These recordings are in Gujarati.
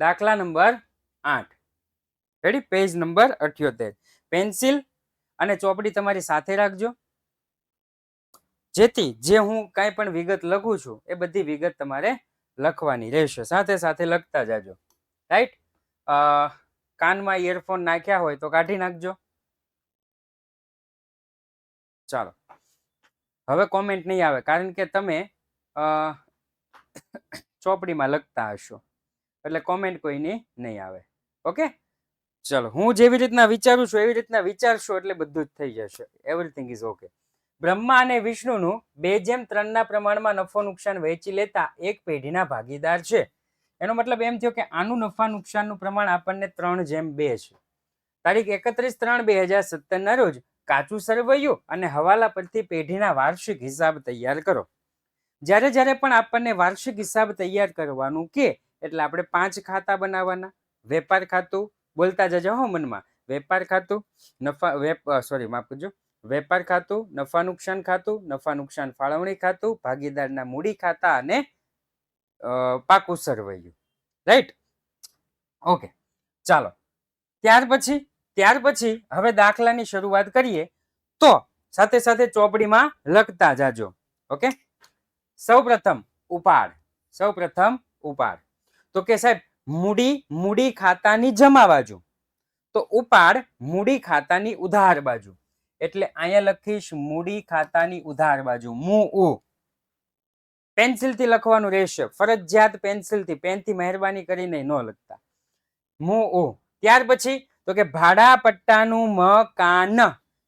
દાખલા number 8. Ready? Page number 78. Pencil અને ચોપડી તમારી સાથે રાખજો, જેથી જે હું કાંઈ પણ વિગત લખું છું એ બધી વિગત તમારે લખવાની રહેશે, સાથે સાથે લખતા જાજો. રાઈટ? કાનમાં ઇયરફોન નાખ્યા હોય તો કાઢી નાખજો. ચાલો, હવે કોમેન્ટ નહીં આવે, કારણ કે તમે ચોપડીમાં લખતા હશો, એટલે કોમેન્ટ કોઈની નહીં આવે. ઓકે, ચલો, હું જેવી રીતના વિચારું છું એવી રીતના વિચારશો એટલે બધું જ થઈ જશે. Everything is okay. બ્રહ્મા અને વિષ્ણુનું 2:3 પ્રમાણમાં નફો નુકસાન વહેંચી લેતા એક પેઢીના ભાગીદાર છે. એનો મતલબ એમ થયો કે આનું નફા નુકસાનનું પ્રમાણ આપણને 3:2 છે. તારીખ 31/3/2017 ના રોજ કાચું સરવૈયું અને હવાલા પરથી પેઢીના વાર્ષિક હિસાબ તૈયાર કરો. જ્યારે જ્યારે પણ આપણને વાર્ષિક હિસાબ તૈયાર કરવાનું કે એટલે આપણે 5 ખાતા બનાવવાના. વેપાર ખાતું, બોલતા જજો હો મનમાં, વેપાર ખાતું, માફ કરજો, વેપાર ખાતું, નફા નુકસાન ખાતું, નફા નુકસાન ફાળવણી ખાતું, ભાગીદારના મૂડી ખાતા અને પાકું સરવૈયું. રાઈટ? ઓકે, ચાલો, ત્યાર પછી હવે દાખલાની શરૂઆત કરીએ, તો સાથે સાથે ચોપડીમાં લખતા જાજો. ઓકે, સૌપ્રથમ ઉપાડ. તો કે સાહેબ મૂડી ખાતાની જમા બાજુ, તો ઉપાડ મૂડી ખાતાની ઉધાર બાજુ. એટલે અહીંયા લખીશ મૂડી ખાતાની ઉધાર બાજુ, મૂ. પેન્સિલથી લખવાનું રહેશે, ફરજિયાત પેન્સિલથી, પેનથી મહેરબાની કરીને ન લખતા. મૂ. ત્યાર પછી તો કે ભાડા પટ્ટાનું મકાન.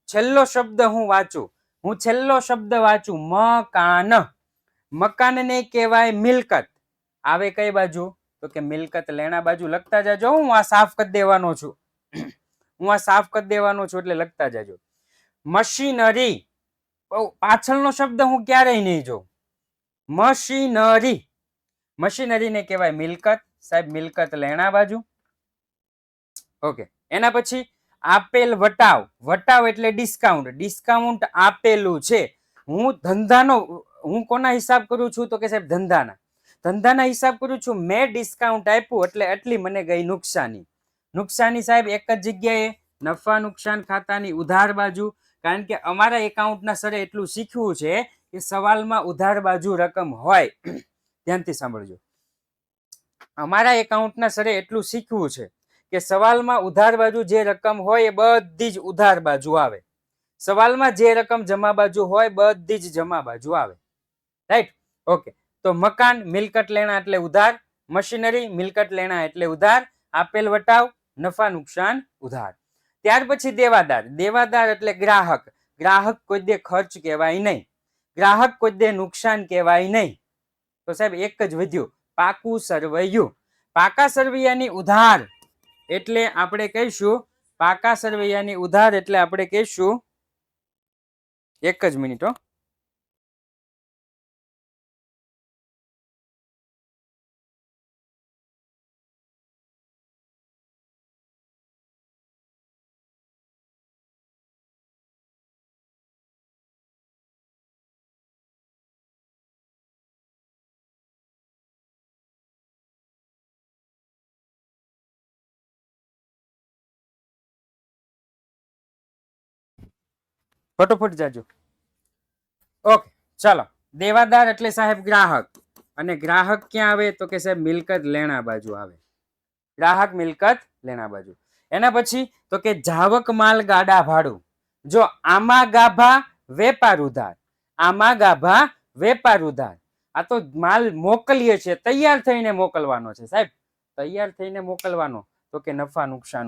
છેલ્લો શબ્દ હું છેલ્લો શબ્દ વાંચું, મકાન. મકાનને કહેવાય મિલકત. આવે કઈ બાજુ? તો કે મિલકત લેણા બાજુ. લખતા જાજો, હું આ સાફ કરી દેવાનો છું, એટલે લખતા જાજો. મશીનરી, પાછળનો શબ્દ હું ક્યારેય નહીં જોઉં. મશીનરીને કહેવાય મિલકત. સાહેબ મિલકત લેણા બાજુ. ઓકે, એના પછી આપેલ વટાવ એટલે ડિસ્કાઉન્ટ આપેલું છે. હું કોના હિસાબ કરું છું? તો કે સાહેબ ધંધાના હિસાબ કરું છું. મેં ડિસ્કાઉન્ટ આપ્યું એટલે આટલી મને ગઈ નુકસાની સાહેબ એક જ જગ્યાએ, નફા નુકસાન ખાતાની ઉધાર બાજુ. કારણ કે અમારા એકાઉન્ટના સરે એટલું શીખવું છે કે સવાલમાં ઉધાર બાજુ રકમ હોય. ધ્યાનથી સાંભળજો, અમારા એકાઉન્ટના સરે એટલું શીખવું છે કે સવાલમાં ઉધાર બાજુ જે રકમ હોય એ બધી જ ઉધાર બાજુ આવે. સવાલમાં જે રકમ જમા બાજુ હોય બધી જ જમા બાજુ આવે. રાઈટ? ઓકે, તો મકાન મિલકત લેણા એટલે ઉધાર, મશીનરી મિલકત લેણા એટલે ઉધાર, આપેલ વટાવ નફા નુકસાન ઉધાર. ત્યાર પછી દેવાદાર એટલે ગ્રાહક કોઈ દે ખર્ચ કહેવાય નહીં, ગ્રાહક કોઈ દે નુકસાન કહેવાય નહીં. તો સાહેબ એક જ વધ્યું, પાકું સરવૈયું. પાકા સરવૈયાની ઉધાર એટલે આપણે કહીશું, એક જ મિનિટ હો, ફટોફટ જાજો. ઓકે, ચાલો, દેવાદાર એટલે સાહેબ ગ્રાહક, અને ગ્રાહક ક્યાં આવે? તો કે સાહેબ મિલકત લેણા બાજુ આવે. ગ્રાહક મિલકત લેણા બાજુ. એના પછી તો કે જાવક માલ ગાડા ભાડું. જો આમાં ગાભા વેપાર ઉધાર, આ તો માલ મોકલીએ છે, તૈયાર થઈને મોકલવાનો છે સાહેબ, તો કે નફા નુકસાન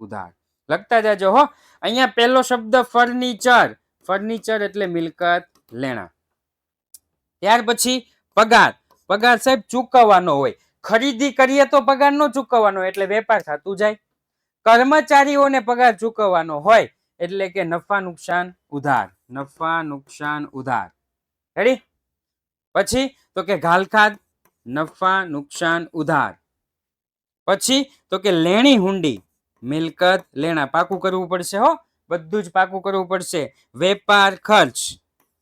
ઉધાર. લખતા જાજો હો. અહીંયા પહેલો શબ્દ ફર્નિચર એટલે મિલકત લેણા. ત્યાર પછી પગાર સાહેબ ચૂકવવાનો હોય. ખરીદી કરીએ તો પગાર નો ચૂકવવાનો એટલે વેપાર ખાતું જાય. કર્મચારીઓને પગાર ચૂકવવાનો હોય એટલે કે નફા નુકસાન ઉધાર. રેડી? પછી તો કે ઘાલખાદ નફા નુકસાન ઉધાર. પછી તો કે લેણી હુંડી મિલકત લેણા. પાકું કરવું પડશે હો, બધું જ પાકું કરવું પડશે. વેપાર ખર્ચ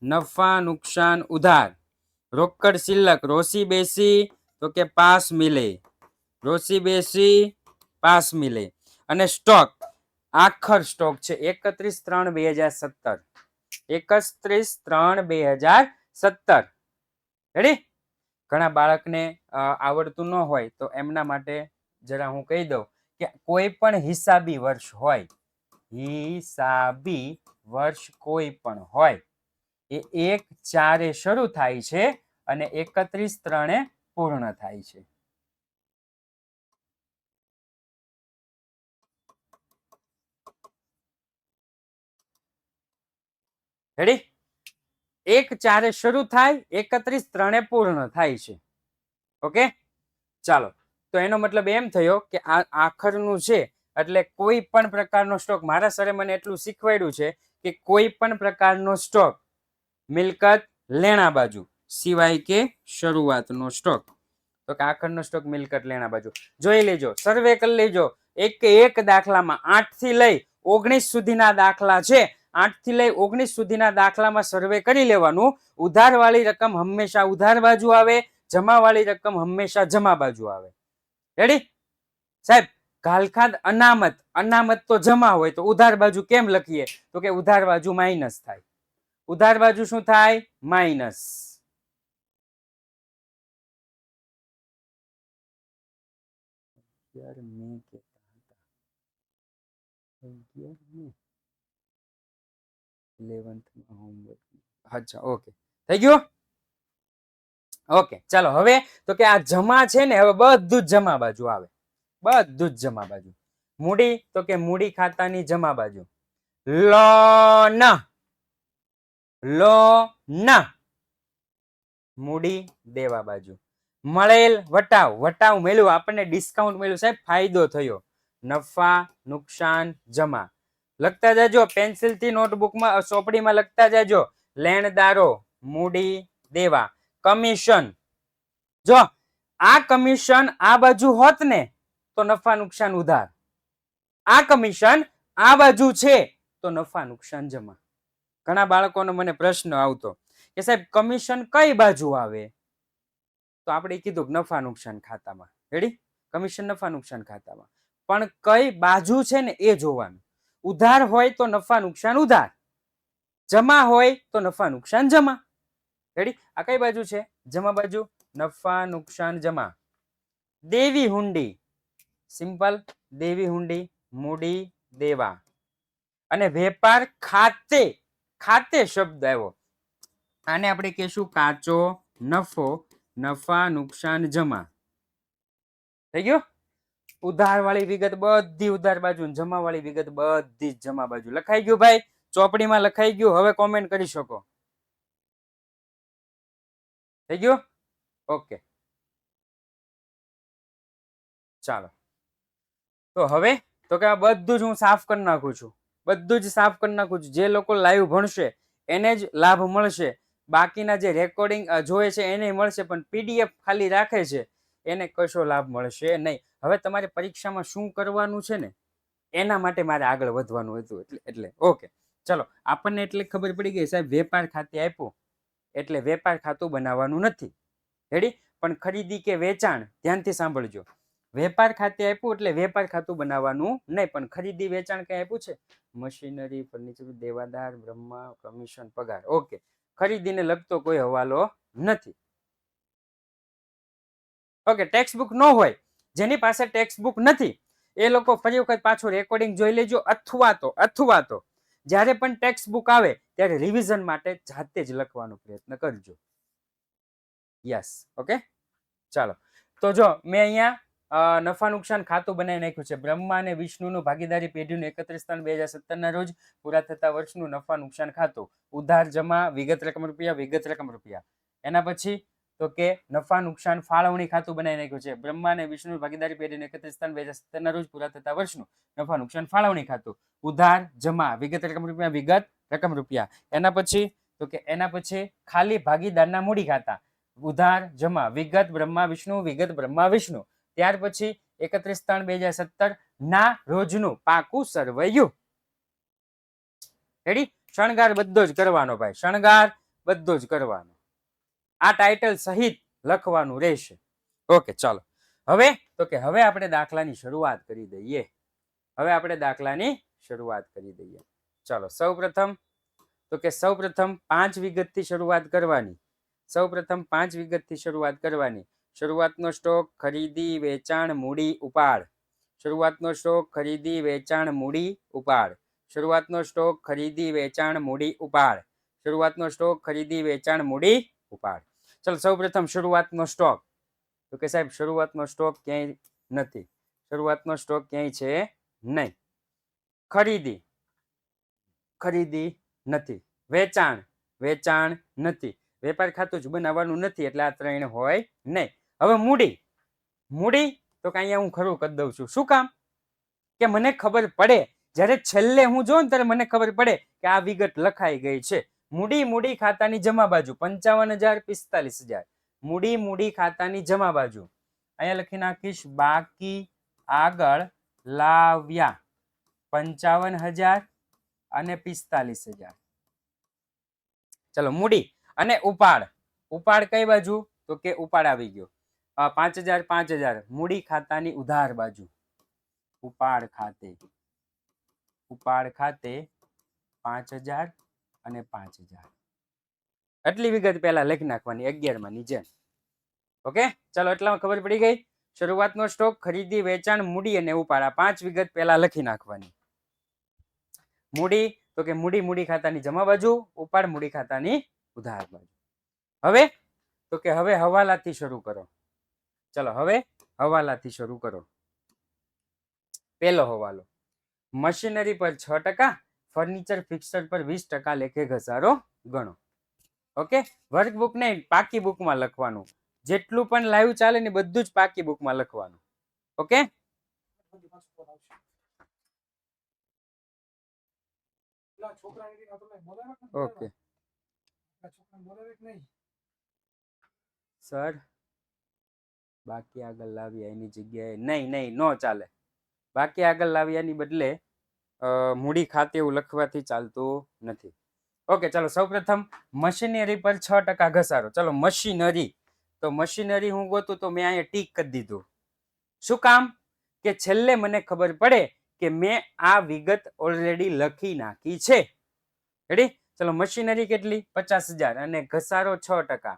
નફા નુકસાન ઉધાર. રોકડ શિલ્લક રોસી બેસી તો કે 5 મિલે, રોસી બેસી 5 મિલે. અને સ્ટોક આખર સ્ટોક છે 31/3/2017, 31/3/2017. રેડી? ઘણા બાળકને આવડતું ન હોય તો એમના માટે જરા હું કહી દઉં કે કોઈ પણ હિસાબી વર્ષ હોય, હિસાબી વર્ષ કોઈ પણ હોય એ 1/4 શરૂ થાય છે અને 31/3 પૂર્ણ થાય છે. રેડી? 1/4 શરૂ થાય, 31/3 પૂર્ણ થાય છે. ઓકે, ચાલો. તો એનો મતલબ એમ થયો કે આ આખરનું છે એટલે કોઈ પણ પ્રકારનો સ્ટોક, મારા સરે મને એટલું શીખવાડ્યું છે કે કોઈ પણ પ્રકારનો સ્ટોક મિલકત લેણા બાજુ સિવાય કે શરૂઆતનો સ્ટોક. તો કે આખરનો સ્ટોક મિલકત લેણા બાજુ. જોઈ લેજો, સર્વે કરી લેજો. એક દાખલામાં 8 થી લઈ 19 સુધીના દાખલા છે. 8 થી લઈ 19 સુધીના દાખલામાં સર્વે કરી લેવાનું. ઉધારવાળી રકમ હંમેશા ઉધાર બાજુ આવે, જમાવાળી રકમ હંમેશા જમા બાજુ આવે. રેડી સાહેબ? ઘાલખાદ અનામત, અનામત તો જમા હોય તો ઉધાર બાજુ કેમ લખીએ? તો કે ઉધાર બાજુ માઇનસ થાય. ઉધાર બાજુ શું થાય? માઇનસ. અચ્છા, ઓકે, થઈ ગયું. ઓકે, ચાલો. હવે તો કે આ જમા છે ને, હવે બધું જ જમા બાજુ આવે, બધું જ જમા બાજુ. મૂડી તો કે મૂડી ખાતાની જમા બાજુ. લોન, લોન મૂડી દેવા બાજુ. મળેલ વટાવ, વટાવ મળ્યું આપણને, ડિસ્કાઉન્ટ મળ્યું સાહેબ, ફાયદો થયો. નફા નુકસાન જમા. લખતા જાજો પેન્સિલથી, નોટબુકમાં ચોપડીમાં લખતા જાજો. લેણદારો મૂડી દેવા. કમિશન, જો આ કમિશન આ બાજુ હોત ને તો નફા નુકસાન ઉધાર. આ કમિશન આ બાજુ છે તો નફા નુકસાન જમા. ઘણા બાળકોનો મને પ્રશ્ન આવતો કે સાહેબ કમિશન કઈ બાજુ આવે? તો આપણે કીધું નફા નુકસાન ખાતામાં. રેડી? કમિશન નફા નુકસાન ખાતામાં. પણ કઈ બાજુ છે ને એ જોવાનું. ઉધાર હોય તો નફા નુકસાન ઉધાર, જમા હોય તો નફા નુકસાન જમા. રેડી? આ કઈ બાજુ છે? જમા બાજુ. નફા નુકસાન જમા. દેવી હુંડી, સિમ્પલ, દેવી હુંડી મૂડી દેવા. અને વેપાર ખાતે, ખાતે શબ્દ આવ્યો, આને આપણે કહેશું કાચો નફો, નફા નુકસાન જમા. થઈ ગયું? ઉધાર વાળી વિગત બધી ઉધાર બાજુ, જમા વાળી વિગત બધી જ જમા બાજુ. લખાઈ ગયું ભાઈ? ચોપડીમાં લખાઈ ગયું? હવે કોમેન્ટ કરી શકો. થઈ ગયું? ઓકે, ચાલો. તો હવે તો કે આ બધું જ હું સાફ કરી નાખું છું, બધું જ સાફ કરી નાખું છું. જે લોકો લાઈવ ભણશે એને જ લાભ મળશે, બાકીના જે રેકોર્ડિંગ જોવે છે એને મળશે, પણ પીડીએફ ખાલી રાખે છે એને કશો લાભ મળશે નહીં. હવે તમારે પરીક્ષામાં શું કરવાનું છે ને એના માટે મારે આગળ વધવાનું હતું. એટલે ઓકે, ચલો. આપણને એટલે ખબર પડી ગઈ સાહેબ, વેપાર ખાતે આપ્યું એટલે વેપાર ખાતું બનાવવાનું નથી. રેડી? પણ ખરીદી કે વેચાણ, ધ્યાનથી સાંભળજો, વેપાર ખાતે આપ્યું એટલે વેપાર ખાતું બનાવવાનું નહીં. પણ ખરીદી વેચાણ કઈ આપ્યું છે? મશીનરી, ફર્નિચર, દેવાદાર, બ્રહ્મા, કમિશન, પગાર. ઓકે, ખરીદીને લગતો કોઈ હવાલો નથી. ઓકે, ટેક્સ્ટ બુક ન હોય, જેની પાસે ટેક્સ્ટ બુક નથી એ લોકો ફરી વખત પાછું રેકોર્ડિંગ જોઈ લેજો, અથવા તો જ્યારે પણ ટેક્સ્ટ બુક આવે ત્યારે રિવિઝન માટે જાતે જ લખવાનો પ્રયત્ન કરજો. યસ, ઓકે, ચાલો. તો જો મેં અહીંયા નફા નુકસાન ખાતું બનાવી નાખ્યું છે. બ્રહ્મા અને વિષ્ણુનું ભાગીદારી પેઢીનું 31/3/2017 ના રોજ પૂરા થતા વર્ષનું નફા નુકસાન ખાતું. ઉધાર જમા, વિગત રકમ રૂપિયા, વિગત રકમ રૂપિયા. એના પછી તો કે નફા નુકસાન ફાળવણી ખાતું બનાવી નાખ્યું છે. બ્રહ્મા અને વિષ્ણુ ભાગીદારી પેઢીનું 31/3/2017 ના રોજ પૂરા થતા વર્ષનું નફા નુકસાન ફાળવણી ખાતું. ઉધાર જમા, વિગત રકમ રૂપિયા, વિગત રકમ રૂપિયા. એના પછી તો કે એના પછી ખાલી ભાગીદારના મૂડી ખાતા. ઉધાર જમા, વિગત બ્રહ્મા વિષ્ણુ, વિગત બ્રહ્મા વિષ્ણુ. ત્યાર પછી 31/3/2017 ના રોજનું પાકું સરવૈયું. રેડી? શણગાર બધો જ કરવાનો ભાઈ, શણગાર બધો જ કરવાનો. આ ટાઇટલ સહિત લખવાનું રહેશે. ઓકે ચાલો હવે તો કે હવે આપણે દાખલાની શરૂઆત કરી દઈએ. હવે આપણે દાખલાની શરૂઆત કરી દઈએ. ચાલો સૌપ્રથમ તો કે સૌપ્રથમ 5 વિગતથી શરૂઆત કરવાની. સૌપ્રથમ 5 વિગતથી શરૂઆત કરવાની. શરૂઆતનો સ્ટોક ખરીદી વેચાણ મૂડી ઉપાડ. શરૂઆતનો સ્ટોક ખરીદી વેચાણ મૂડી ઉપાડ. શરૂઆતનો સ્ટોક ખરીદી વેચાણ મૂડી ઉપાડ. શરૂઆતનો સ્ટોક ખરીદી વેચાણ મૂડી ઉપાડ. ચલો સૌપ્રથમ શરૂઆતનો સ્ટોક તો કે સાહેબ શરૂઆતનો સ્ટોક ક્યાંય નથી. શરૂઆતનો સ્ટોક ક્યાંય છે નહીં. ખરીદી ખરીદી નથી. વેચાણ વેચાણ નથી. વેપાર ખાતું જ બનાવવાનું નથી એટલે આ ત્રણ હોય નહીં. હવે મૂડી મૂડી તો કે અહીંયા હું ખરું કરી દઉં છું. શું કામ કે મને ખબર પડે જ્યારે છેલ્લે હું જોઉં ને ત્યારે મને ખબર પડે કે આ વિગત લખાઈ ગઈ છે. મૂડી મૂડી ખાતાની જમા બાજુ 55,000 45,000. મૂડી મૂડી ખાતાની જમા બાજુ અહીંયા લખી નાખીશ બાકી આગળ લાવ્યા 55,000 અને 45,000. ચલો મૂડી અને ઉપાડ. ઉપાડ કઈ બાજુ તો કે ઉપાડ આવી ગયો 5,000 5,000 મૂડી ખાતાની ઉધાર બાજુ. ઉપાડ ખાતે 5,000 અને 5,000. આટલી વિગત પહેલા લખી નાખવાની 11 માં ની જેમ. ઓકે ચાલો એટલામાં ખબર પડી ગઈ. શરૂઆતનો સ્ટોક ખરીદી વેચાણ મૂડી અને ઉપાડ આ 5 વિગત પહેલા લખી નાખવાની. મૂડી તો કે મૂડી મૂડી ખાતાની જમા બાજુ. ઉપાડ મૂડી ખાતાની ઉધાર બાજુ. હવે તો કે હવે હવાલાથી શરૂ કરો. ચલો હવે હવાલાથી શરૂ કરો. પહેલો હવાલો મશીનરી પર 6%, ફર્નિચર ફિક્સર પર 20% લેખે ઘસારો ગણો. ઓકે વર્કબુક નહીં પાકી બુકમાં લખવાનું. જેટલું પણ લાઈવ ચાલે ને બધું જ પાકી બુકમાં લખવાનું. ઓકે ઓકે સર બાકી આગળ લાવ્યા એની જગ્યાએ નહીં નહીં નો ચાલે. બાકી આગળ લાવ્યાની બદલે મૂડી ખાતે એવું લખવાથી ચાલતું નથી. ઓકે ચાલો સૌપ્રથમ મશીનરી પર 6% ઘસારો. ચલો મશીનરી તો મશીનરી હું ગોતું તો મેં અહીંયા ટીક કરી દીધું. શું કામ કે છેલ્લે મને ખબર પડે કે મેં આ વિગત ઓલરેડી લખી નાખી છે. રેડી ચલો મશીનરી કેટલી 50,000 અને ઘસારો 6%.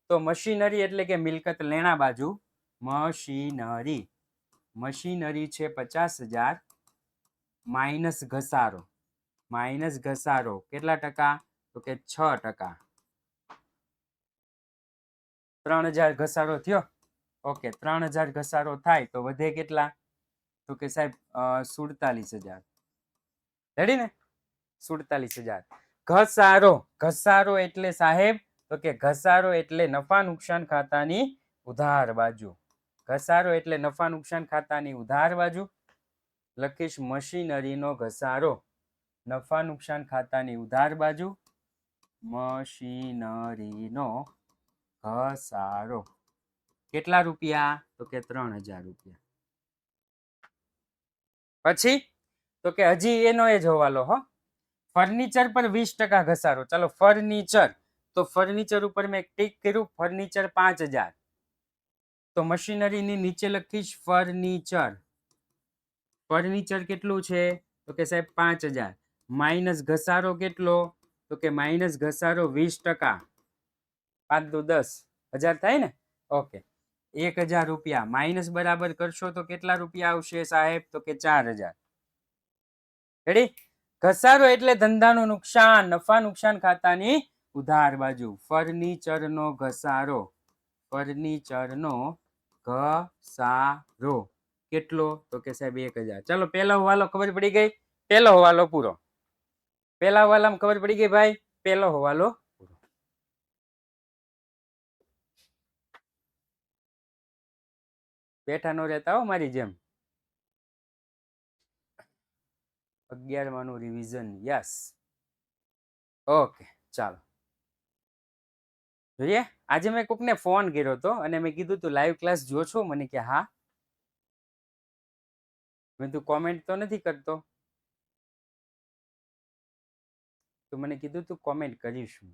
તો મશીનરી એટલે કે મિલકત લેણા બાજુ મશીનરી મશીનરી છે 50,000 માઇનસ ઘસારો કેટલા ટકા તો કે 6%. 3,000 ઘસારો થયો. ઓકે 3,000 ઘસારો થાય તો વધે કેટલા તો કે સાહેબ 47,000. રેડી ને 47,000. ઘસારો ઘસારો એટલે સાહેબ તો કે ઘસારો એટલે નફા નુકસાન ખાતાની ઉધાર બાજુ. ઘસારો એટલે નફા નુકસાન ખાતાની ઉધાર બાજુ. લખીશ મશીનરીનો ઘસારો નફા નુકસાન ખાતાની ઉધાર બાજુ. મશીનરીનો ઘસારો કેટલા રૂપિયા તો કે 3,000 રૂપિયા. પછી તો કે હજી એનો એ જ હવાલો હો. ફર્નિચર પર 20% ઘસારો. ચાલો ફર્નિચર તો ફર્નિચર ઉપર મેં ટીક કર્યું. ફર્નિચર 5,000 તો મશીનરીની નીચે લખીશ ફર્નિચર. ફર્નિચર કેટલું છે તો કે સાહેબ 5,000 માઇનસ ઘસારો કેટલો તો કે માઇનસ ઘસારો 20%. 5 દુ 10,000 થાય ને. ઓકે 1,000 રૂપિયા માઇનસ બરાબર કરશો તો કેટલા રૂપિયા આવશે સાહેબ તો કે 4,000. રેડી ઘસારો એટલે ધંધાનું નુકસાન નફા નુકસાન ખાતાની ઉધાર બાજુ. ફર્નિચરનો ઘસારો ફર્નિચરનો ઘસારો કેટલો તો કે સાહેબ 1,000. ચાલો પહેલો હવાલો ખબર પડી ગઈ. પહેલો હવાલો પૂરો. પહેલા હવાલામાં ખબર પડી ગઈ ભાઈ. પહેલો હવાલો પૂરો. બેઠા નો રહેતા હો મારી જેમ. 11માનું રિવિઝન યસ. ઓકે ચાલો જોઈએ. આજે મેં કોકને ફોન કર્યો હતો અને મેં કીધું તું લાઈવ ક્લાસ જો છો. મને કે હા. મેં તું કોમેન્ટ તો નથી કરતો તો મને કીધું તું કોમેન્ટ કરીશું.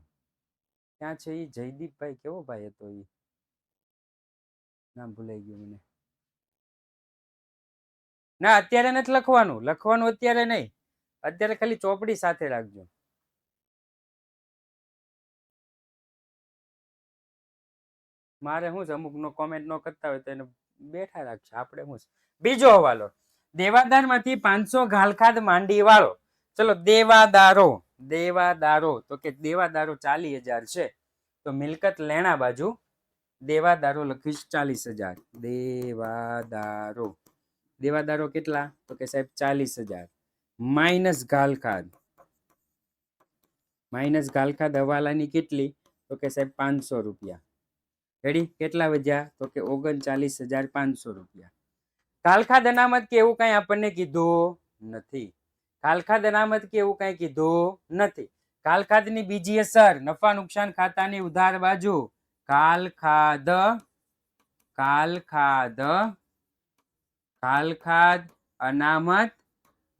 ક્યાં છે એ જયદીપભાઈ કેવો ભાઈ હતો એ નામ ભૂલાઈ ગયું મને. ના અત્યારે નથી લખવાનું, લખવાનું અત્યારે નહીં, અત્યારે ખાલી ચોપડી સાથે રાખજો. મારે શું છે, અમુક નો કોમેન્ટ નો કરતા હોય તો એને બેઠા રાખશે, આપણે શું છે. બીજો હવાલો, દેવાદાર માંથી 500 ઘાલખાદ માંડી વાળો. ચલો દેવાદારો, દેવાદારો તો કે દેવાદારો 40,000 છે, તો મિલકત લેણા બાજુ દેવાદારો લખીશ 40,000. દેવાદારો, દેવાદારો કેટલા? તો કે સાહેબ 40,000 માઇનસ ઘાલખાદ, માઇનસ ઘાલખાદ હવાલાની કેટલી? તો કે સાહેબ 500 રૂપિયા. રેડી? કેટલા વધ્યા? તો કે 39,500 રૂપિયા. ઘાલખાદ અનામત કે એવું કઈ આપણને કીધું નથી. ઘાલખાદ અનામત કે એવું કઈ કીધું નથી. ઘાલખાદની બીજી અસર નફા નુકસાન ખાતાની ઉધાર બાજુ, ઘાલખાદ, ઘાલખાદ, ઘાલખાદ અનામત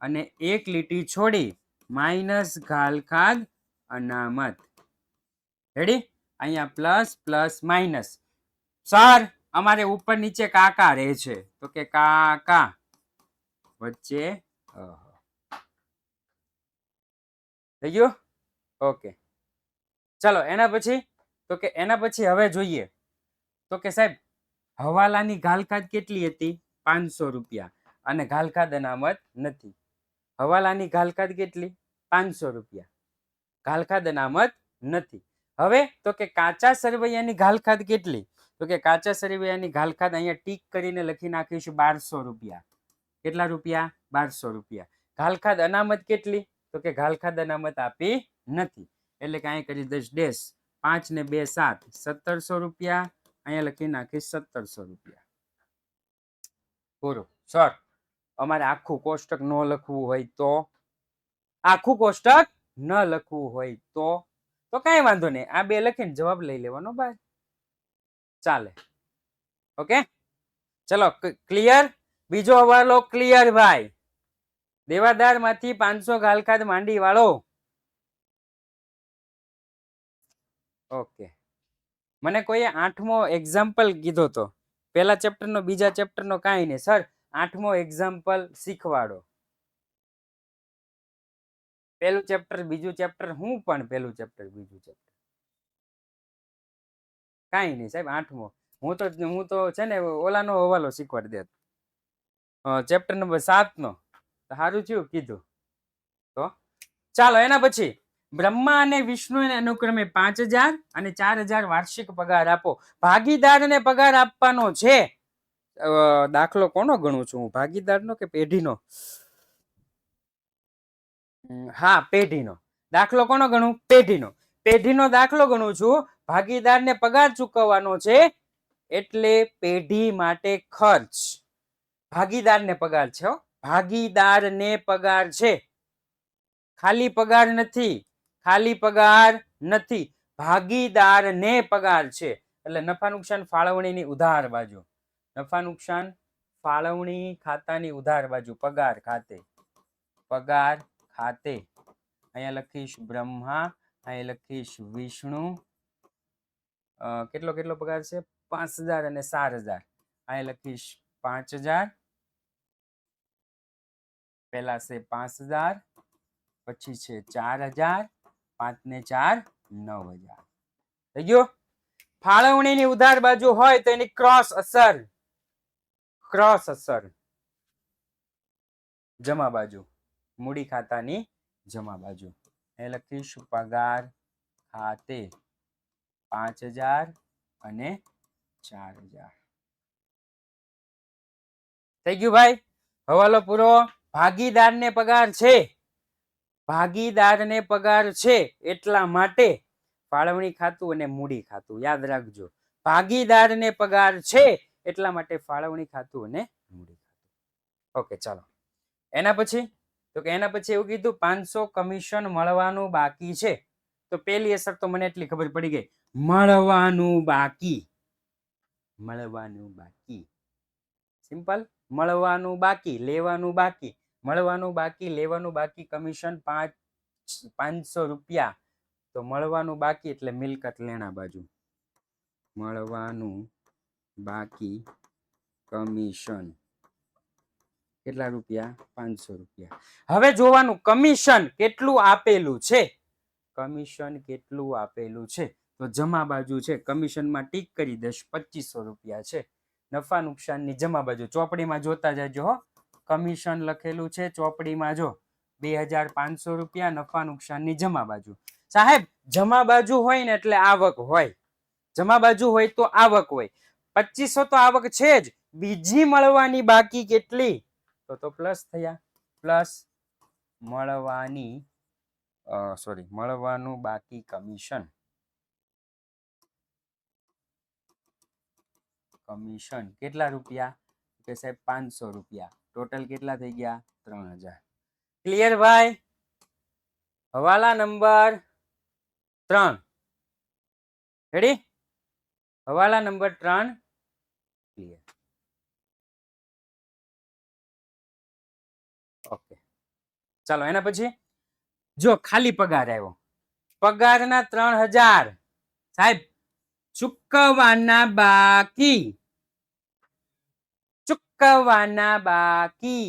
અને એક લીટી છોડી માઇનસ ઘાલખાદ અનામત. રેડી? અહીંયા પ્લસ પ્લસ માઇનસ. સર અમારે ઉપર નીચે કાકા રહે છે, તો કે કાકા વચ્ચે થઈ ગયું. ઓકે ચલો એના પછી, તો કે એના પછી હવે જોઈએ તો કે સાહેબ હવાલાની ઘાલખાદ કેટલી હતી? 500 રૂપિયા અને ઘાલખાદ અનામત નથી. હવાલાની ઘાલખાદ કેટલી? 500 રૂપિયા, ઘાલખાદ અનામત નથી. હવે તો કે કાચા સરવૈયાની ઘાલખાદ કેટલી? તો કે કાચા સરવૈયાની ઘાલખાદ અહીંયા ટીક કરીને લખી નાખીશું 1200 રૂપિયા. કેટલા રૂપિયા? 1200 રૂપિયા. ઘાલખાદ અનામત કેટલી? તો કે ઘાલખાદ અનામત આપી નથી, એટલે કે અહીંયા કરી દઈશ ડેશ. 5 ને 2 7, 1700 રૂપિયા. અહીંયા લખી નાખીશ 1700 રૂપિયા. પૂરું. સર અમારે આખું કોષ્ટક ન લખવું હોય તો? આખું કોષ્ટક ન લખવું હોય તો કઈ વાંધો નહીં, આ બે લખીને જવાબ લઈ લેવાનો ભાઈ, ચાલે. ઓકે ચલો ક્લિયર. બીજો હવાલો ક્લિયર ભાઈ? દેવાદાર માંથી 500 ઘાલખાદ માંડી વાળો. ઓકે મને કોઈએ 8મો એક્ઝામ્પલ કીધો તો, પહેલા ચેપ્ટર નો બીજા ચેપ્ટર નો કાંઈ નહીં સર, 8મો એક્ઝામ્પલ શીખવાડો. પહેલું ચેપ્ટર બીજું ચેપ્ટર, હું પણ પહેલું ચેપ્ટર બીજું ચેપ્ટર કાંઈ નહીં સાહેબ. 8મો હું તો છે ને ઓલાનો હવાલો શીખવાડી દેત, ચેપ્ટર નંબર 7 નો. સારું થયું કીધું તો. ચાલો એના પછી બ્રહ્મા અને વિષ્ણુને અનુક્રમે 5,000 અને 4,000 વાર્ષિક પગાર આપો. ભાગીદારને પગાર આપવાનો છે. દાખલો કોનો ગણું છું હું? ભાગીદારનો કે પેઢીનો? હા પેઢીનો દાખલો. કોનો ગણું? પેઢીનો. પેઢીનો દાખલો ગણું છું. ભાગીદારને પગાર ચૂકવવાનો છે એટલે પેઢી માટે ખર્ચ. ભાગીદારને પગાર છે, ભાગીદારને પગાર છે, ખાલી પગાર નથી, ખાલી પગાર નથી, ભાગીદારને પગાર છે. એટલે નફા નુકસાન ફાળવણીની ઉધાર બાજુ, નફા નુકસાન ફાળવણી ખાતાની ઉધાર બાજુ પગાર ખાતે, પગાર ખાતે. અહીંયા લખીશ બ્રહ્મા, અહીંયા લખીશ વિષ્ણુ. કેટલો કેટલો પગાર છે? 5,000 અને 4,000. અહીંયા લખીશ 5,000. પહેલા છે 5,000, પછી છે 4,000, 5 ને 4 9,000. થઈ ગયો? ફાળવણીની ઉધાર બાજુ હોય તો એની ક્રોસ અસર, ક્રોસ અસર જમા બાજુ, મૂડી ખાતાની જમા બાજુ. એ લખીશ પગાર ખાતે 5,000 અને 4,000. થઈ ગયું ભાઈ? હવાલો પૂરો. ભાગીદારને પગાર છે, ભાગીદારને પગાર છે એટલા માટે ફાળવણી ખાતું અને મૂડી ખાતું યાદ રાખજો. ભાગીદારને પગાર છે એટલા માટે ફાળવણી ખાતું અને મૂડી ખાતું. ઓકે ચાલો એના પછી, તો કે એના પછી એવું કીધું 500 કમિશન મળવાનું બાકી છે. તો પેલી અસર તો મને એટલી ખબર પડી ગઈ, મળવાનું બાકી, મળવાનું બાકી. સિમ્પલ. મળવાનું બાકી, લેવાનું બાકી, મળવાનું બાકી, લેવાનું બાકી. કમિશન 500 રૂપિયા. તો મળવાનું બાકી એટલે મિલકત લેણા બાજુ, મળવાનું બાકી કમિશન કેટલા રૂપિયા? 500 રૂપિયા. હવે જોવાનું કમિશન કેટલું આપેલું છે. કમિશન કેટલું આપેલું છે તો જમા બાજુ છે, કમિશનમાં ટીક કરી દઈશ. 2500 રૂપિયા છે. નફા નુકસાનની જમા બાજુ ચોપડીમાં જોતા જજો હો. કમિશન લખેલું છે ચોપડીમાં, જો 2500 રૂપિયા નફા નુકસાનની જમા બાજુ. સાહેબ જમા બાજુ હોય ને એટલે આવક હોય, જમા બાજુ હોય તો આવક હોય. 2500 તો આવક છે જ, બીજી મળવાની બાકી કેટલી? તો પ્લસ થયા. પ્લસ મળવાની મળવાનું બાકી કમિશન. કમિશન કેટલા રૂપિયા? કે સાહેબ 500 રૂપિયા. ટોટલ કેટલા થઈ ગયા? 3000. ક્લિયર ભાઈ? હવાલા નંબર 3 રેડી? હવાલા નંબર 3 ક્લિયર. ઓકે ચાલો એના પછી જો ખાલી પગાર આવ્યો. પગારના 3000 સાહેબ ચૂકવવાના બાકી, ચૂકવવાના બાકી.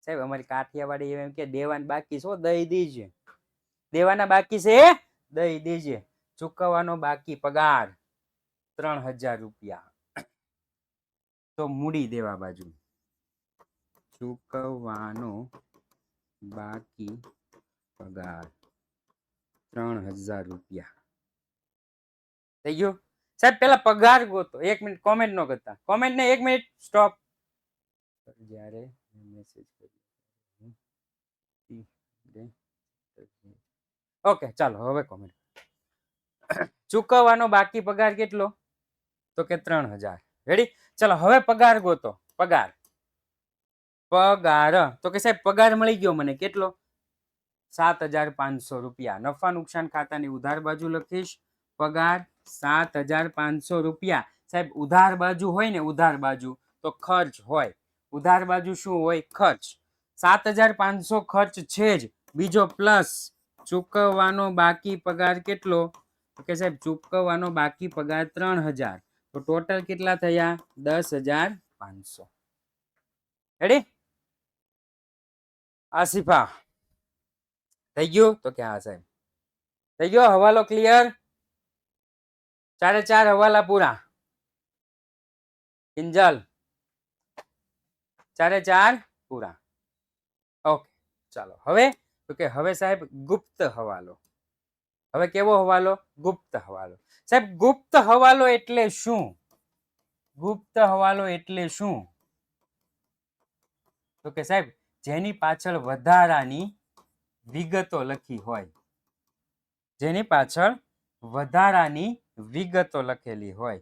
સાહેબ અમારી કાઠિયાવાડી એમ કે દેવાના બાકી છો દઈ દીજે, દેવાના બાકી છે દઈ દેજે. ચૂકવવાનો બાકી પગાર 3000 રૂપિયા. તો મૂડી દેવા બાજુ ચૂકવવાનો બાકી પગાર 3000 રૂપિયા થઈ ગયું. સાહેબ પેલા પગાર ગોતો. 1 મિનિટ કોમેન્ટ નો કરતા, કોમેન્ટ ને 1 મિનિટ સ્ટોપ. જ્યારે મેસેજ ઓકે ચાલો હવે કોમેન્ટ. ચૂકવવાનો બાકી પગાર કેટલો? તો કે 3000. રેડી? ચાલો હવે પગાર ગોતો. પગાર પગાર તો કે સાહેબ પગાર મળી ગયો મને કેટલો? 7500 રૂપિયા. નફા નુકસાન ખાતાની ઉધાર બાજુ લખીશ પગાર 7500 રૂપિયા. સાહેબ ઉધાર બાજુ હોય ને, ઉધાર બાજુ તો ખર્ચ હોય. ઉધાર બાજુ શું હોય? ખર્ચ. 7500 ખર્ચ છે જ, બીજો પ્લસ ચૂકવવાનો બાકી પગાર કેટલો? કે સાહેબ ચૂકવવાનો બાકી પગાર 3000. તો ટોટલ કેટલા થયા? 10500. રેડી? આસિફા થઈ ગયું? તો કે હા સાહેબ થઈ ગયો. હવાલો ક્લિયર? 4 હવાલા પૂરા. કિંજલ 4 પૂરા. ઓકે ચાલો હવે તો કે હવે સાહેબ ગુપ્ત હવાલો. હવે કેવો હવાલો? ગુપ્ત હવાલો. સાહેબ ગુપ્ત હવાલો એટલે શું? ગુપ્ત હવાલો એટલે શું? તો કે સાહેબ જેની પાછળ વધારાની વિગતો લખી હોય, જેની પાછળ વધારાની વિગતો લખેલી હોય.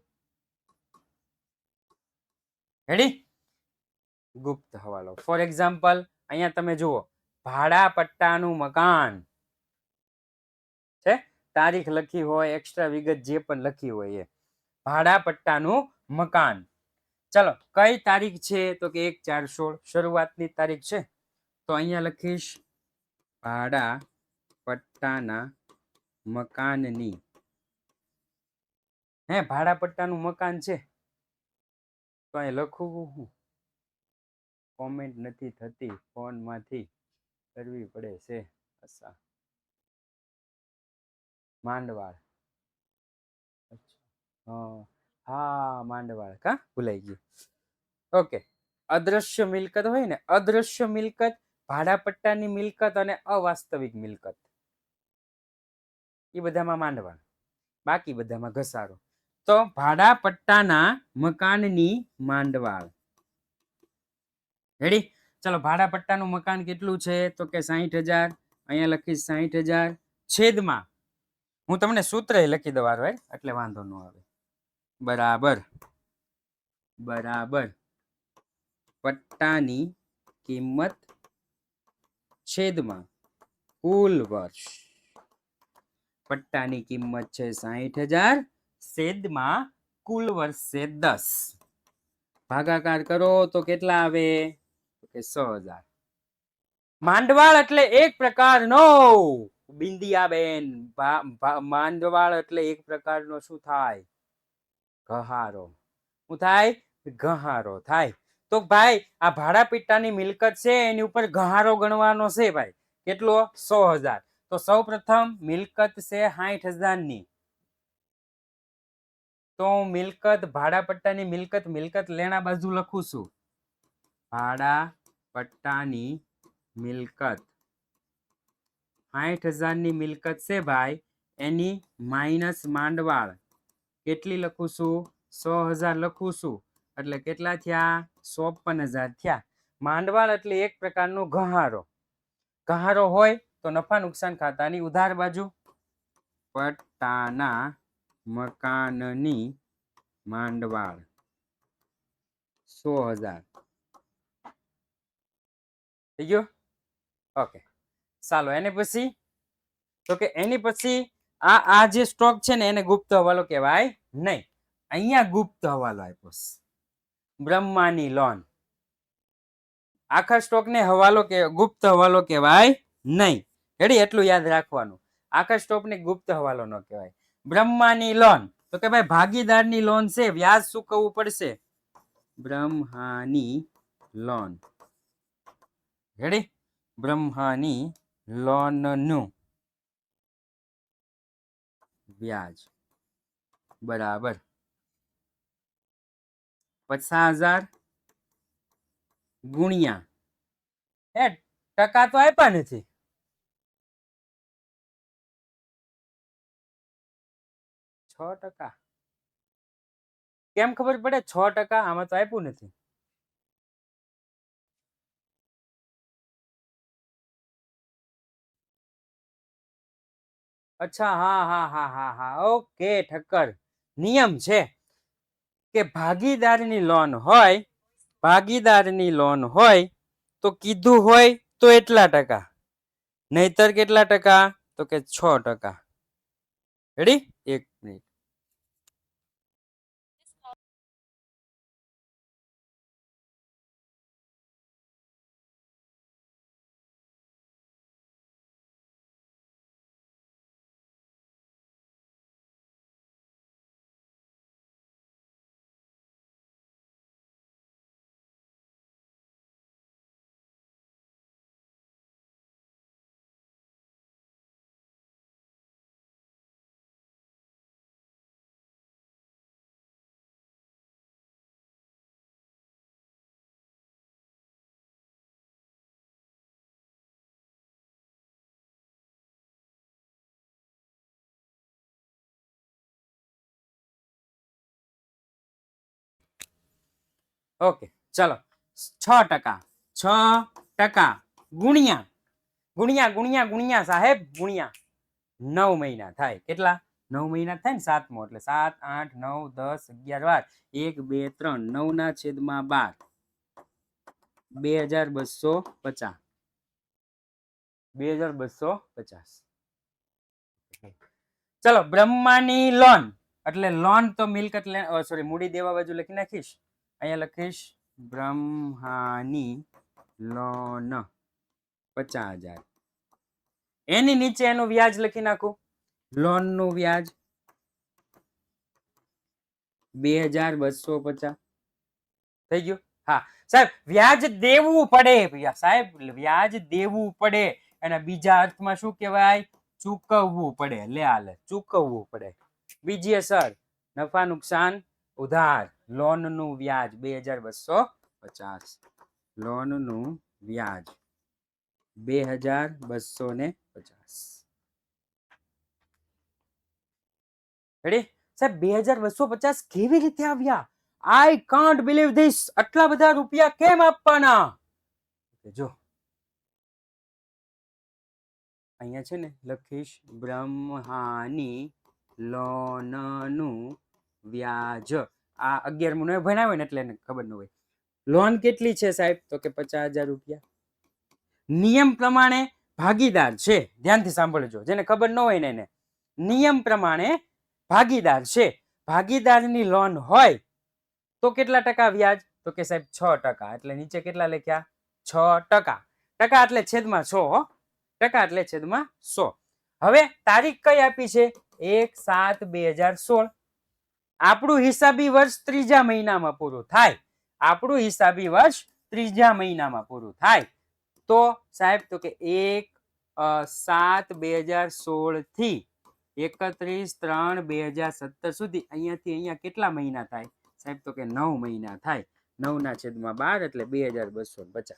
રેડી? ગુપ્ત હવાલો. ફોર એક્ઝામ્પલ અહીંયા તમે જુઓ ભાડા પટ્ટાનું મકાન છે, તારીખ લખી હોય, એક્સ્ટ્રા વિગત જે પણ લખી હોય એ ભાડા પટ્ટાનું મકાન. ચલો કઈ તારીખ છે? તો કે 1/4/16 શરૂઆતની તારીખ છે. તો અહીંયા લખીશ ભાડા પટ્ટાના મકાનની. ભાડા પટ્ટાનું મકાન છે તો અહીં લખવું હું? કોમેન્ટ નથી થતી, ફોન માંથી કરવી પડે છે. અચ્છા માંડવાળ. હા માંડવાળ કા ભૂલાઈ ગયું. ઓકે અદ્રશ્ય મિલકત હોય ને, અદ્રશ્ય મિલકત, ભાડા પટ્ટાની મિલકત અને અવાસ્તવિક મિલકત, એ બધામાં માંડવાળ, બાકી બધામાં ઘસારો. તો ભાડા પટ્ટાના મકાનની માંડવાળ. રેડી? ચલો ભાડા પટ્ટાનું મકાન કેટલું છે? તો કે 60000. અહીંયા લખીશ 60000 છેદમાં હું તમને સૂત્ર લખી દઉં એટલે વાંધો ન આવે. બરાબર બરાબર પટ્ટાની કિંમત છેદમાં કુલ વર્ષ. પટ્ટાની કિંમત છે 60000 છેદમાં કુલ વર્ષ છે 10. ભાગાકાર કરો તો કેટલા આવે? કે 6000. માંડવાળ એટલે એક પ્રકારનો બિંદિયાબેન, માંડવાળ એટલે એક પ્રકારનો શું થાય? ઘહારો. હું થાય ગહારો થાય. તો ભાઈ આ ભાડા પટ્ટાની મિલકત છે એની ઉપર ગહારો ગણવાનો છે ભાઈ. કેટલો? 100,000. તો સૌ પ્રથમ મિલકત છે 60,000 ની. તો મિલકત ભાડા પટ્ટાની મિલકત લેણા બાજુ લખું છું. ભાડા પટ્ટાની મિલકત 60,000 ની મિલકત છે ભાઈ, એની માઇનસ માંડવાળ કેટલી લખું છું? 100,000 લખું છું. એટલે કેટલા થયા? 54,000 થયા. માંડવાળ એટલે એક પ્રકારનો ગહારો. ગહારો હોય તો નફા નુકસાન ખાતાની ઉધાર બાજુ પટ્ટાના મકાનની માંડવાળ 100,000 થઈ ગયો. ઓકે, ચાલો એને પછી તો કે એની પછી આ જે સ્ટોક છે ને એને ગુપ્ત હવાલો કહેવાય નહીં. અહીંયા ગુપ્ત હવાલો આપ્યો છે. બ્રહ્માની લોન. આખા સ્ટોક ને હવાલો કે ગુપ્ત હવાલો કહેવાય નહીં. રેડી? એટલું યાદ રાખવાનું. આખા સ્ટોક ને ગુપ્ત હવાલો ન કહેવાય. બ્રહ્માની લોન તો કે ભાઈ ભાગીદારની લોન છે, વ્યાજ ચૂકવવું પડશે. બ્રહ્માની લોન. રેડી? બ્રહ્માની લોન નું વ્યાજ બરાબર 50,000 ગુણ્યા ટકા તો આપ્યા નથી. %6 કેમ ખબર પડે? 6% આમાં તો આપ્યું નથી. અચ્છા, હા હા હા હા હા, ઓકે ઠક્કર. નિયમ છે કે ભાગીદારની લોન હોય તો કીધું હોય તો એટલા ટકા, નહીતર કેટલા ટકા? તો કે 6%. રેડી? 1 મિનિટ. ઓકે, ચલો 6% ગુણ્યા ગુણ્યા ગુણ્યા ગુણ્યા સાહેબ ગુણ્યા 9 મહિના થાય. કેટલા? 9 મહિના થાય ને 7મો એટલે 7 8 9 10 11 1 2 3 9 ના છેદમાં 12 2250. 2250. ચલો, બ્રહ્માની લોન એટલે લોન તો મિલકત સોરી મૂડી દેવા બાજુ લખી નાખીશ. અહીંયા લખીશ બ્રહ્માની લોન 50,000. એની નીચે એનું વ્યાજ લખી નાખું. લોન નું વ્યાજ 2250 થઈ ગયું. હા સાહેબ, વ્યાજ દેવું પડે. સાહેબ વ્યાજ દેવું પડે અને બીજા અર્થમાં શું કહેવાય? ચૂકવવું પડે. લે હાલે, ચૂકવવું પડે. બીજી અસર નફા નુકસાન ઉધાર. લોન નું વ્યાજ 2250. લોન નું વ્યાજ 2250. રેડી? સાહેબ 2250 કેવી રીતે આવ્યા? I can't believe this. આટલા બધા રૂપિયા કેમ આપવાના? જો અહીંયા છે ને લખીશ બ્રહ્માની લોન નું વ્યાજ. આ 11મું ન ભણાવે ને એટલે એને ખબર ન હોય. લોન કેટલી છે સાહેબ? તો કે 50,000 રૂપિયા. નિયમ પ્રમાણે ભાગીદાર છે. ધ્યાનથી સાંભળજો, જેને ખબર ન હોય ને એને. નિયમ પ્રમાણે ભાગીદાર છે. ભાગીદારની લોન હોય તો કેટલા ટકા વ્યાજ? તો કે સાહેબ 6%. એટલે નીચે કેટલા લખ્યા? 6%. ટકા એટલે છેદમાં 100. ટકા એટલે છેદમાં 100. હવે તારીખ કઈ આપી છે? 1/7/2016. આપણું હિસાબી વર્ષ ત્રીજા મહિનામાં પૂરું થાય. આપણું હિસાબી વર્ષ ત્રીજા મહિનામાં પૂરું થાય. તો સાહેબ તો કે 1/7/2016 થી 31/3/2017 સુધી અહીંયાથી અહીંયા કેટલા મહિના થાય સાહેબ તો કે 9 મહિના થાય. 9/12 એટલે 2250.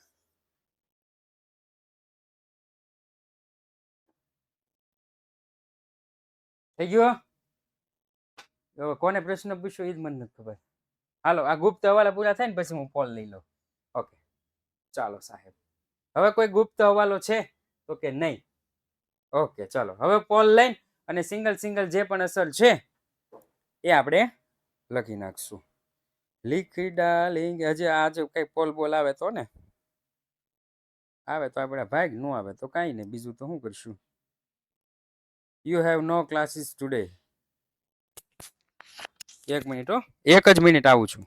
થઈ ગયો? કોને પ્રશ્ન પૂછ્યો એ જ મને નથી ખબર. હાલો આ ગુપ્ત હવાલા પૂરા થાય ને પછી હું પોલ લઈ લઉં. ઓકે ચાલો સાહેબ, હવે કોઈ ગુપ્ત હવાલો છે તો કે નહીં? ઓકે ચાલો હવે પોલ લઈને અને સિંગલ સિંગલ જે પણ અસર છે એ આપણે લખી નાખશું. લીખી ડાર્લિંગ હજી આજે કઈ પોલ બોલ આવે તો ને, આવે તો આપણે ભાગ, ન આવે તો કાંઈ નહીં, બીજું તો શું કરશું. You have no classes today. 1 minute હો, 1 જ મિનિટ આવું છું.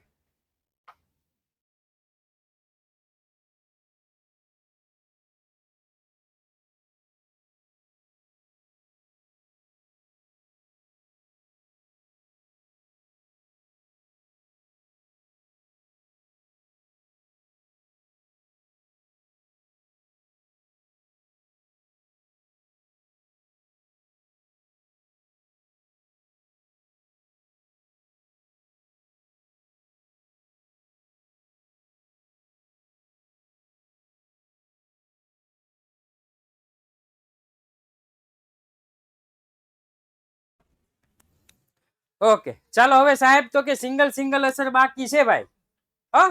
ઓકે ચાલો હવે સાહેબ તો કે સિંગલ સિંગલ અસર બાકી છે ભાઈ. હા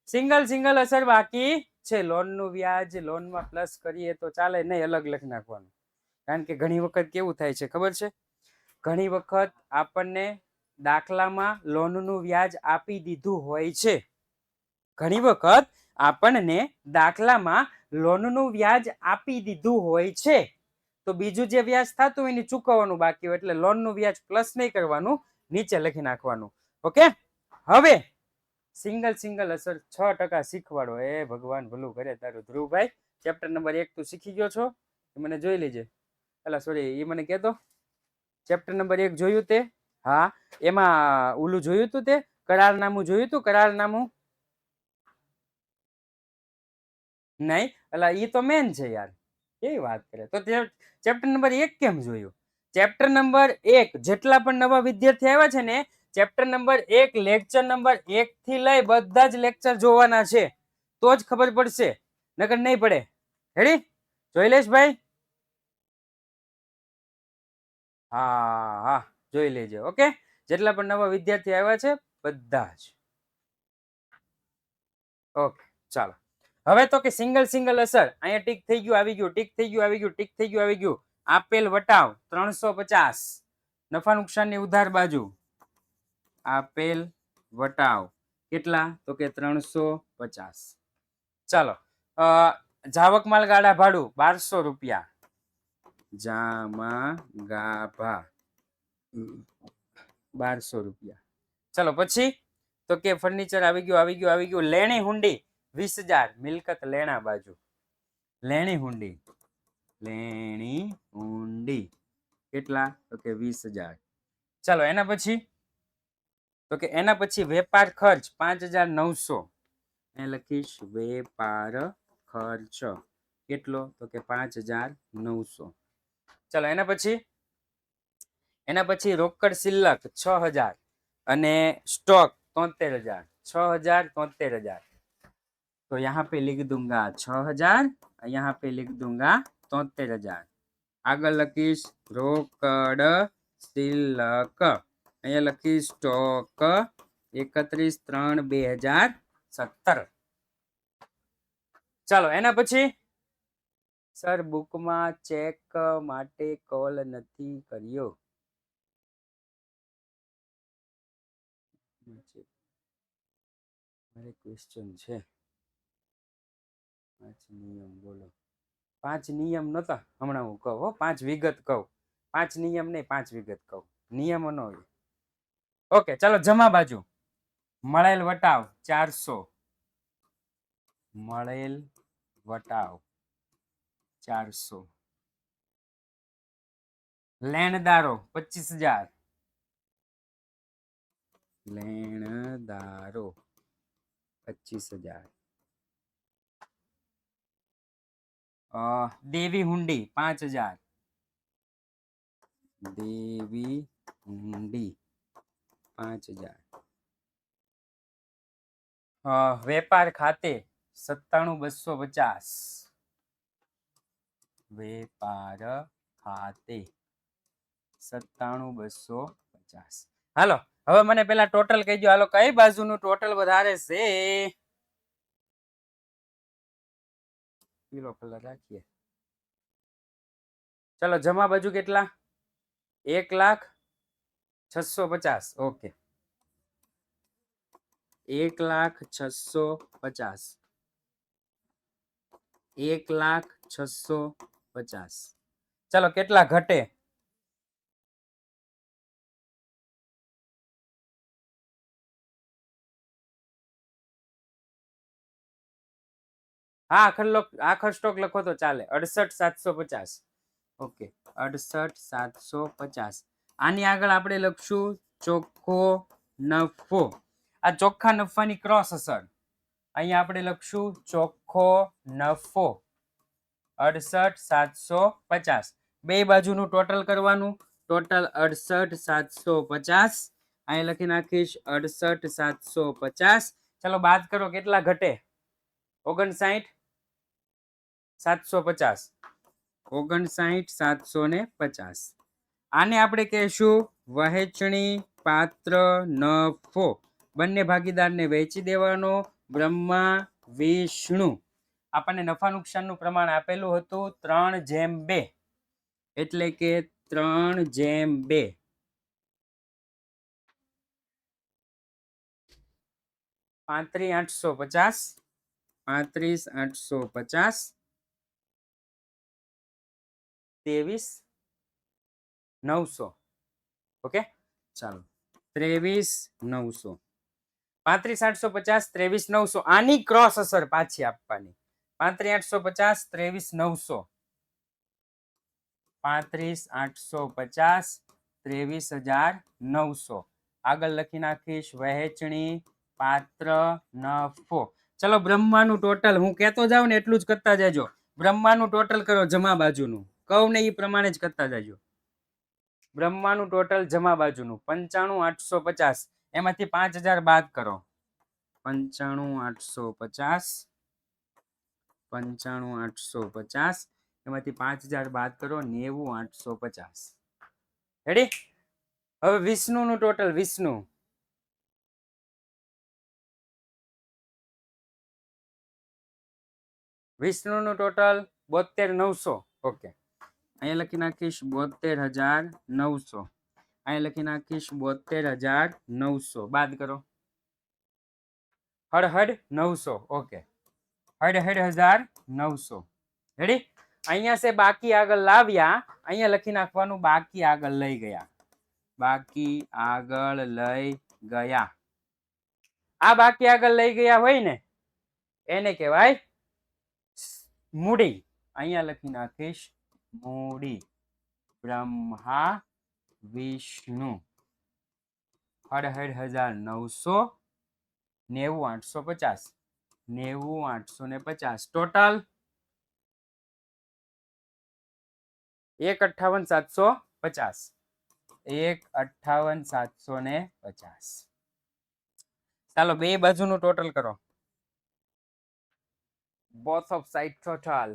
સિંગલ સિંગલ અસર બાકી છે. લોન નું વ્યાજ લોનમાં પ્લસ કરીએ તો ચાલે નહીં, અલગ લખી નાખવાનું. કારણ કે ઘણી વખત કેવું થાય છે ખબર છે, ઘણી વખત આપણને દાખલામાં લોનનું વ્યાજ આપી દીધું હોય છે. ઘણી વખત આપણને દાખલામાં લોનનું વ્યાજ આપી દીધું હોય છે, તો બીજું જે વ્યાજ થતું હોય એને ચૂકવવાનું બાકી હોય, એટલે લોનનું વ્યાજ પ્લસ નહીં કરવાનું, નીચે લખી નાખવાનું. ઓકે હવે સિંગલ સિંગલ અસર 6% શીખવાડો. એ ભગવાન ભલું કરે તારું ધ્રુવભાઈ. ચેપ્ટર નંબર 1 તું શીખી ગયો છો? એ મને જોઈ લેજે. એટલે સોરી એ મને કહેતો ચેપ્ટર નંબર 1 જોયું તે? હા એમાં ઓલું જોયું તું તે કરારનામું જોયું તું? કરારનામું નહીં, એટલે એ તો મેન છે યાર, કેવી વાત કરે. તો ચેપ્ટર નંબર 1 કેમ જોયું? ચેપ્ટર નંબર 1 જેટલા પણ નવા વિદ્યાર્થી આવ્યા છે ને, ચેપ્ટર નંબર 1 લેક્ચર નંબર 1 થી લઈ બધા જ લેક્ચર જોવાના છે, તો જ ખબર પડશે, નકર નહીં પડે. રેડી? જોઈ લેશ ભાઈ? હા હા જોઈ લેજો. ઓકે જેટલા પણ નવા વિદ્યાર્થી આવ્યા છે બધા જ. ઓકે ચાલો હવે તો કે સિંગલ સિંગલ અસર અહીંયા ટીક થઈ ગયું આવી ગયું, ટીક થઈ ગયું આવી ગયું, ટીક થઈ ગયું આવી ગયું. આપેલ વટાવ 350, નફા નુકસાનની ઉધાર બાજુ આપેલ વટાવ કેટલા તો કે 350. ચાલો જાવક માલ ગાડા ભાડું 1200 રૂપિયા. જામા ગાભા 1200 રૂપિયા. ચલો પછી તો કે ફર્નિચર આવી ગયું આવી ગયું આવી ગયું. લેણી હુંડી 20,000, મિલકત લેણા બાજુ લેણી હુંડી, લેણી હુંડી કેટલા તો કે 20,000. ચાલો એના પછી તો કે એના પછી વેપાર ખર્ચ 5,900. એ લખીશ વેપાર ખર્ચ કેટલો તો કે 5,900. ચાલો એના પછી રોકડ શિલ્લક 6,000 અને स्टॉक 73,000. 6,000 73,000. तो यहाँ पे लिख दूंगा 6,000, यहाँ पे लिख दूंगा 73,000. આગળ લખીશ રોકડ શિલ્લક, અહીંયા લખીશ સ્ટોક 31/3/2017. ચાલો એના પછી સર બુકમાં ચેક માટે કોલ નથી કર્યો. મારે ક્વેશ્ચન છે. 5 નિયમ બોલો. 5 નિયમ નતા, હમણાં હું કહું હો, 5 વિગત કહું. 5 નિયમ નહીં, 5 વિગત કહું, નિયમો નો. ઓકે ચાલો જમા બાજુ મળેલ વટાવ 400, મળેલ વટાવ 400. લેણદારો 25,000, લેણદારો 25,000. દેવી હુંડી 5,000. દેવી હુંડી 5,000. વેપાર ખાતે 97,250. વેપાર ખાતે 97,250. હાલો હવે મને પેલા ટોટલ કહી દો. હાલો કઈ બાજુનું ટોટલ વધારે છે? પીળો કલર રાખીએ. ચલો જમા બાજુ કેટલા? 1,06,50. ઓકે 1,06,50. 1,06,50. ચલો કેટલા ઘટે? હા આખર સ્ટોક લખો તો ચાલે. 68,750. ઓકે 68,750. આની આગળ આપણે લખશું ચોખ્ખો નફો. આ ચોખ્ખા નફાની ક્રોસ અસર. અહીંયા આપણે લખશું ચોખ્ખો નફો 68,750. બે બાજુનું ટોટલ કરવાનું. ટોટલ 68,750. અહીંયા લખી નાખીશ 68,750. ચલો બાદ કરો કેટલા ઘટે? 59,750. 59,750. આને આપણે કહેશું વહેંચણી પાત્ર નફો. બંને ભાગીદારને વહેંચી દેવાનો. બ્રહ્મા વિષ્ણુ. આપણને નફા નુકસાનનું પ્રમાણ આપેલું હતું 3:2. એટલે કે 3:2. 35,850. 35,850. 23,900. ઓકે ચાલો 23,900. 35,850 23,900. આની ક્રોસ અસર પાછી આપવાની. 35,850 23,900. 35,850 23,900. આગળ લખી નાખીશ વહેંચણી પાત્ર નફો. ચલો બ્રહ્માનું ટોટલ હું કહેતો જાઉં ને એટલું જ કરતા જજો. બ્રહ્માનું ટોટલ કરો જમા બાજુનું. કહું ને એ પ્રમાણે જ કરતા જજો. બ્રહ્માનું ટોટલ જમા બાજુનું 95,850. એમાંથી 5,000 બાદ કરો. 95,850. 95,850. એમાંથી 5,000 બાદ કરો. 90,850. રેડી? હવે વિષ્ણુનું ટોટલ. વિષ્ણુનું ટોટલ 72,900. ઓકે અહીંયા લખી નાખીશ 72,900. અહીંયા લખી નાખીશ 72,900. બાદ કરો. હડ 900. ઓકે હડ 1,900. રેડી? અહીંયા છે બાકી આગળ લાવ્યા. અહીંયા લખી નાખવાનું બાકી આગળ લઈ ગયા. બાકી આગળ લઈ ગયા. આ બાકી આગળ લઈ ગયા હોય ને એને કહેવાય મૂડી. અહીંયા લખી નાખીશ મૂડી. બ્રહ્મા વિષ્ણુ 68,900. 90,850. 90,850. ટોટલ 1,58,750. 1,58,750. ચાલો બે બાજુનું ટોટલ કરો. Both off side total.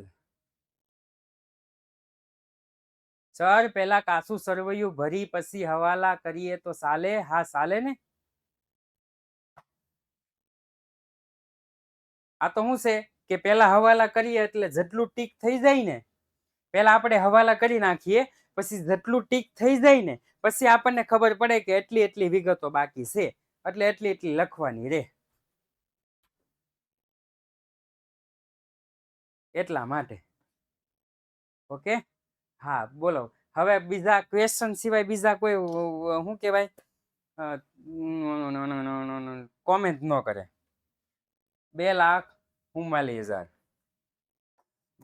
Sir પેલા કાસુ સરવૈયું ભરી પછી હવાલા કરીએ તો સાલે? હા સાલે ને. આ તો શું છે કે પેલા હવાલા કરીએ એટલે જેટલું ટીક થઈ જાય ને પેલા આપણે હવાલા કરી નાખીએ. પછી જેટલું ટીક થઈ જાય ને પછી આપણને ખબર પડે કે એટલી વિગતો બાકી છે એટલે એટલી લખવાની રે. એટલા માટે. ઓકે હા બોલો. હવે બીજા ક્વેશ્ચન સિવાય બીજા કોઈ શું કહેવાય કોમેન્ટ ન કરે. 2,44,000.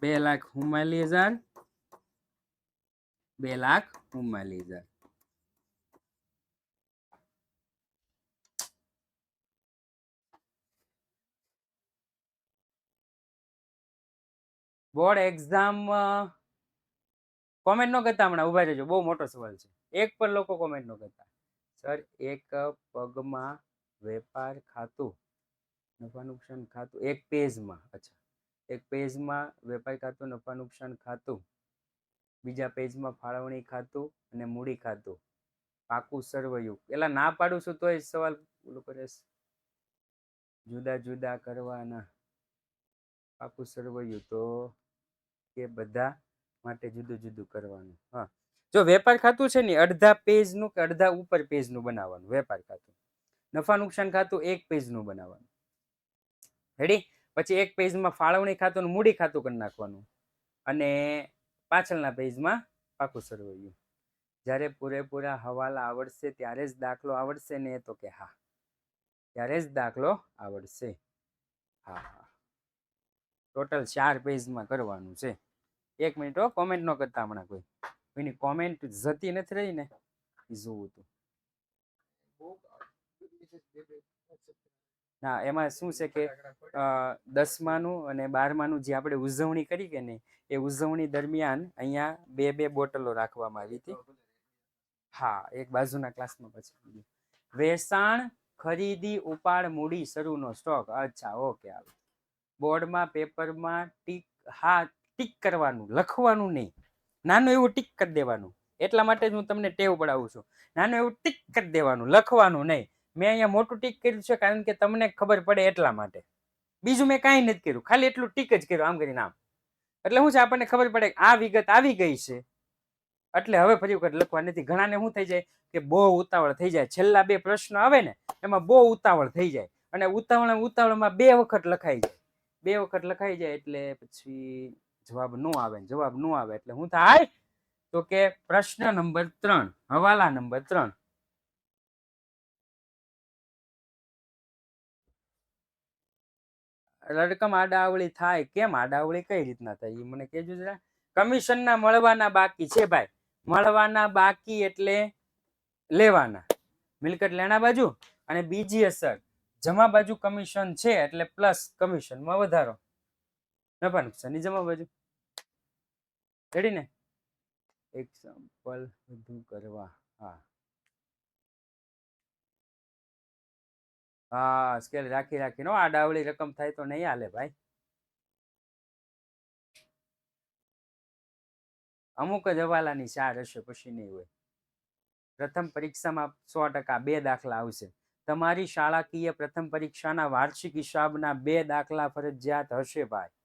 2,44,000. 2,44,000. બોર્ડ એક્ઝામ કોમેન્ટ નો કરતા, હમણાં ઉભા રહેજો, બહુ મોટો સવાલ છે. એક પર લોકો કોમેન્ટ નો કરતા. સર એક પગમાં વેપાર ખાતું, નફા નુકસાન ખાતું, એક પેજમાં, અચ્છા એક પેજમાં વેપાર ખાતું, નફા નુકસાન ખાતું, બીજા પેજમાં ફાળવણી ખાતું અને મૂડી ખાતું, પાકું સરવૈયું. પેલા ના પાડું છું તોય સવાલ ઓલું કરે છે. જુદા જુદા કરવાના, પાકું સરવૈયું તો કે બધા માટે જુદું જુદું કરવાનું. હા, જો વેપાર ખાતું છે ને અડધા પેજનું કે અડધા ઉપર પેજનું બનાવવાનું વેપાર ખાતું. નફા નુકસાન ખાતું એક પેજનું બનાવવાનું. રેડી? પછી એક પેજમાં ફાળવણી ખાતું અને મૂડી ખાતું કરી નાખવાનું, અને પાછળના પેજમાં પાકું સરવૈયું. જ્યારે પૂરેપૂરા હવાલા આવડશે ત્યારે જ દાખલો આવડશે ને? તો કે હા, ત્યારે જ દાખલો આવડશે. હા હા, ટોટલ 4 પેજમાં કરવાનું છે. 1 મિનિટ હો, કોમેન્ટ ન કરતા હમણાં કોઈ. એની કોમેન્ટ જતી નથી રહી ને, જોવું હતું. ના, એમાં શું છે કે 10માનું અને 12માનું જે આપણે ઉજવણી કરી કે નહીં, એ ઉજવણી દરમિયાન અહીંયા 2 બોટલો રાખવામાં આવી હતી. હા, એક બાજુના ક્લાસમાં. પછી વેચાણ, ખરીદી, ઉપાડ, મૂડી, શરૂનો સ્ટોક. અચ્છા, ઓકે. આવે બોર્ડમાં પેપરમાં ટીક, હા ટીક કરવાનું, લખવાનું નહીં. નાનું એવું ટીક કરી દેવાનું. એટલા માટે જ હું તમને ટેવ પડાવું છું. નાનું એવું ટીક કરી દેવાનું, લખવાનું નહીં. મેં અહીંયા મોટું ટીક કર્યું છે કારણ કે તમને ખબર પડે એટલા માટે. બીજું મેં કાંઈ નથી કર્યું, ખાલી એટલું ટીક જ કર્યું, આમ કરીને આમ. એટલે શું છે, આપણને ખબર પડે આ વિગત આવી ગઈ છે, એટલે હવે ફરી વખત લખવા નથી. ઘણાને શું થઈ જાય કે બહુ ઉતાવળ થઈ જાય, છેલ્લા 2 પ્રશ્નો આવે ને એમાં બહુ ઉતાવળ થઈ જાય, અને ઉતાવળમાં 2 વખત લખાઈ જાય. 2 વખત લખાઈ જાય એટલે પછી જવાબ ન આવે. જવાબ ન આવે એટલે શું થાય? તો કે પ્રશ્ન નંબર 3, હવાલા નંબર 3. રકમ આડાવળી થાય. કેમ આડાવળી કઈ રીતના થાય એ મને કહેજો જરા. કમિશનના મળવાના બાકી છે ભાઈ. મળવાના બાકી એટલે લેવાના. મિલકત લેણા બાજુ, અને બીજી અસર જમા બાજુ કમિશન છે એટલે પ્લસ કમિશનમાં વધારો. નફા નુકસાનની જમા બાજુ. રેડી ને? એક્ઝામ્પલ વધુ કરવા. હા હા, સ્કેલ રાખી રાખીને આડાવળી રકમ થાય તો નહીં હાલે ભાઈ. અમુક જ હવાલાની 4 હશે, પછી નહીં હોય. પ્રથમ પરીક્ષામાં 100% 2 દાખલા આવશે. તમારી શાળાકીય પ્રથમ પરીક્ષાના વાર્ષિક હિસાબના 2 દાખલા ફરજિયાત હશે ભાઈ.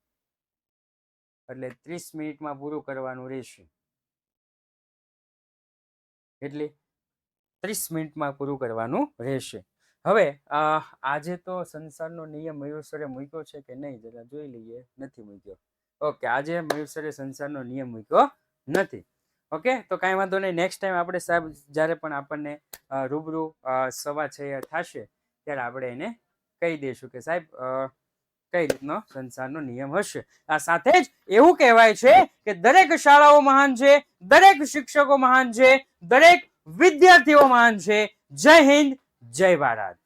એટલે 30 મિનિટમાં પૂરું કરવાનું રહેશે. એટલે 30 મિનિટમાં પૂરું કરવાનું રહેશે. હવે આજે તો સંસારનો નિયમ મયુર સરે મૂક્યો છે કે નહીં જરા જોઈ લઈએ. નથી મૂક્યો. ઓકે, આજે મયુર સરે સંસારનો નિયમ મૂક્યો નથી. ઓકે, તો કાંઈ વાંધો નહીં. નેક્સ્ટ ટાઈમ આપણે સાહેબ જ્યારે પણ આપણને રૂબરૂ 6:15 થશે ત્યારે આપણે એને કહી દઈશું કે સાહેબ કઈ રીતનો સંસારનો નિયમ હશે. આ સાથે જ એવું કહેવાય છે કે દરેક શાળાઓ મહાન છે, દરેક શિક્ષકો મહાન છે, દરેક વિદ્યાર્થીઓ મહાન છે. જય હિન્દ, જય ભારત.